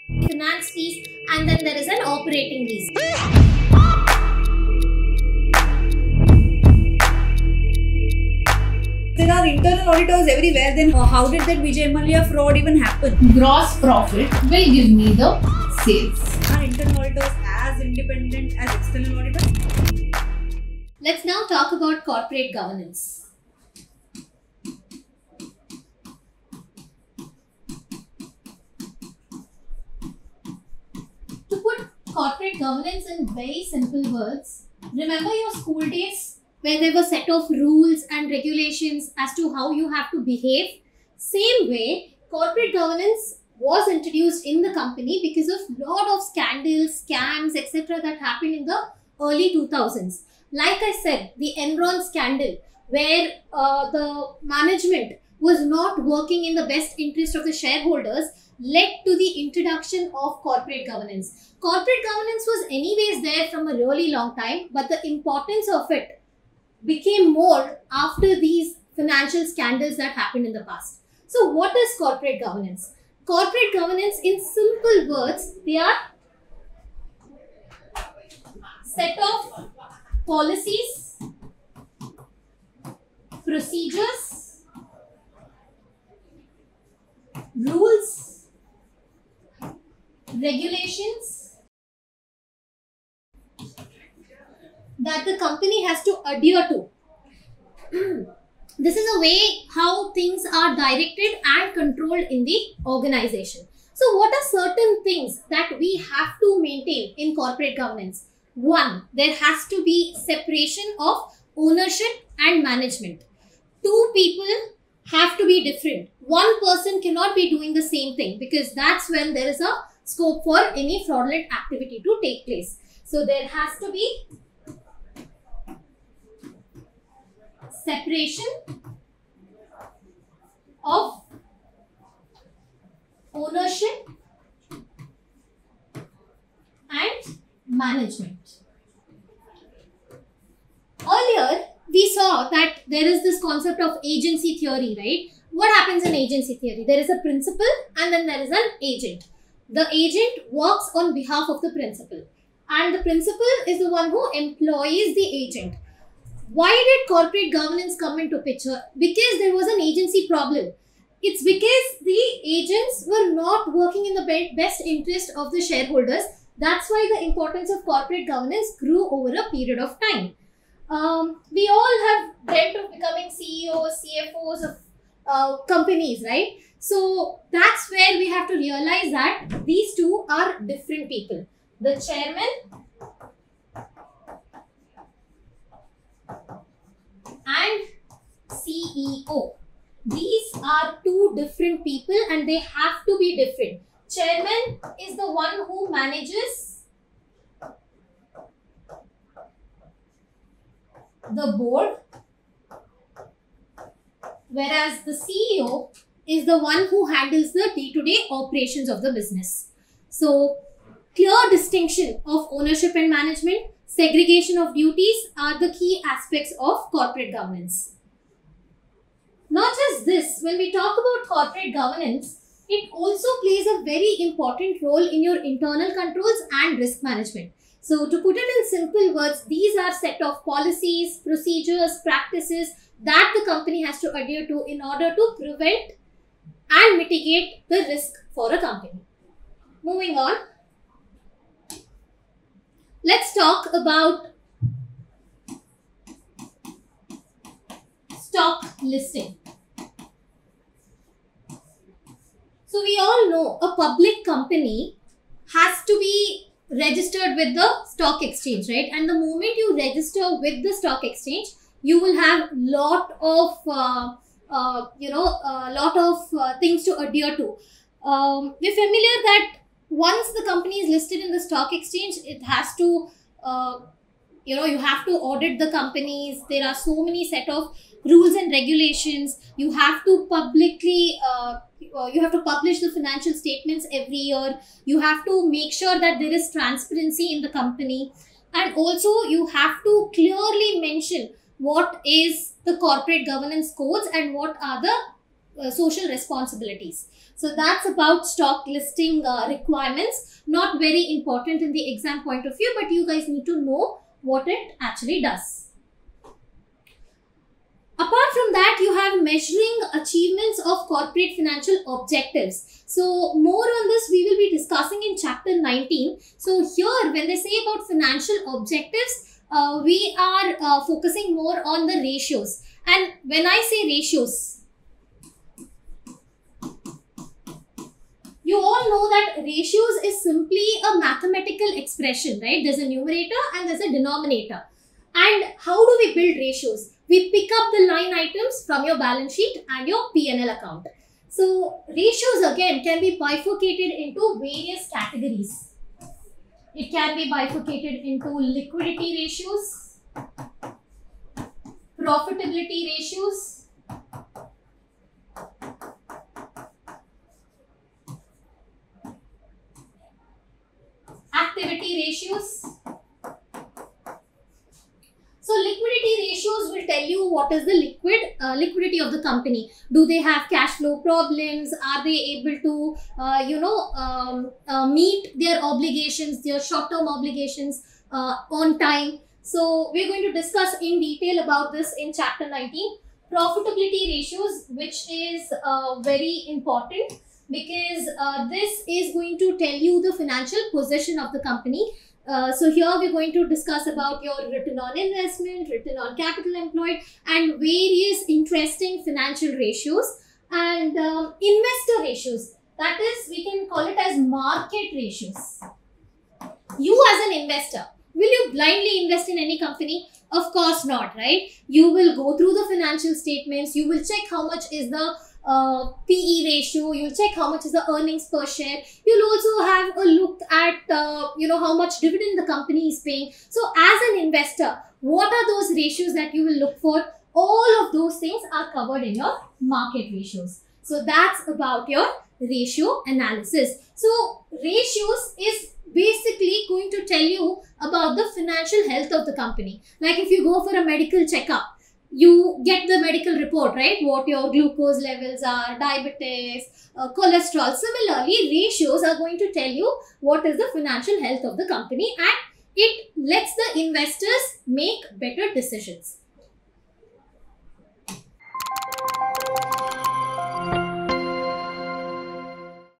finance lease, and then there is an operating lease. There are internal auditors everywhere, then how did that Vijay Mallya fraud even happen? Gross profit will give me the sales. Are internal auditors as independent as external auditors? Let's now talk about corporate governance. To put corporate governance in very simple words, remember your school days where there were set of rules and regulations as to how you have to behave? Same way, corporate governance was introduced in the company because of lot of scandals, scams, etc. that happened in the early 2000s. Like I said, the Enron scandal, where the management was not working in the best interest of the shareholders, led to the introduction of corporate governance. Corporate governance was anyways there from a really long time, but the importance of it became more after these financial scandals that happened in the past. So what is corporate governance? Corporate governance, in simple words, they are set of policies, procedures, rules, regulations that the company has to adhere to. This is a way how things are directed and controlled in the organization. So what are certain things that we have to maintain in corporate governance? One, there has to be separation of ownership and management. Two people have to be different. One person cannot be doing the same thing, because that's when there is a scope for any fraudulent activity to take place. So there has to be separation of ownership and management. Earlier, we saw that there is this concept of agency theory, right? What happens in agency theory? There is a principal and then there is an agent. The agent works on behalf of the principal, and the principal is the one who employs the agent. Why did corporate governance come into picture? Because there was an agency problem. It's because the agents were not working in the best interest of the shareholders. That's why the importance of corporate governance grew over a period of time. We all have dreamt of becoming CEOs, CFOs of companies, right? So that's where we have to realize that these two are different people. The chairman and CEO. These are two different people and they have to be different. Chairman is the one who manages the board, whereas the CEO is the one who handles the day-to-day operations of the business. So, clear distinction of ownership and management, segregation of duties are the key aspects of corporate governance. Not just this, when we talk about corporate governance, it also plays a very important role in your internal controls and risk management. So to put it in simple words, these are set of policies, procedures, practices that the company has to adhere to in order to prevent and mitigate the risk for a company. Moving on, let's talk about stock listing. So we all know a public company has to be registered with the stock exchange, right? And the moment you register with the stock exchange, you will have lot of things to adhere to. We're familiar that once the company is listed in the stock exchange, it has to you have to audit the companies. There are so many set of rules and regulations. You have to publicly you have to publish the financial statements every year. You have to make sure that there is transparency in the company, and also you have to clearly mention what is the corporate governance codes and what are the social responsibilities. So that's about stock listing requirements. Not very important in the exam point of view, but you guys need to know what it actually does. Apart from that, you have measuring achievements of corporate financial objectives. So more on this we will be discussing in chapter 19. So here when they say about financial objectives, we are focusing more on the ratios. And when I say ratios, you all know that ratios is simply a mathematical expression, right? There's a numerator and there's a denominator. And how do we build ratios? We pick up the line items from your balance sheet and your P&L account. So ratios again can be bifurcated into various categories. It can be bifurcated into liquidity ratios, profitability ratios, activity ratios. So liquidity ratios will tell you what is the liquidity of the company. Do they have cash flow problems? Are they able to, meet their obligations, their short-term obligations on time? So we're going to discuss in detail about this in chapter 19. Profitability ratios, which is very important because this is going to tell you the financial position of the company. So here we're going to discuss about your return on investment, return on capital employed, and various interesting financial ratios and investor ratios. That is, we can call it as market ratios. You as an investor, will you blindly invest in any company? Of course not, right? You will go through the financial statements. You will check how much is the PE ratio, you'll check how much is the earnings per share. You'll also have a look at how much dividend the company is paying. So as an investor, what are those ratios that you will look for? All of those things are covered in your market ratios. So that's about your ratio analysis. So ratios is basically going to tell you about the financial health of the company. Like if you go for a medical checkup, you get the medical report, right? What your glucose levels are, diabetes, cholesterol. Similarly, ratios are going to tell you what is the financial health of the company, and it lets the investors make better decisions.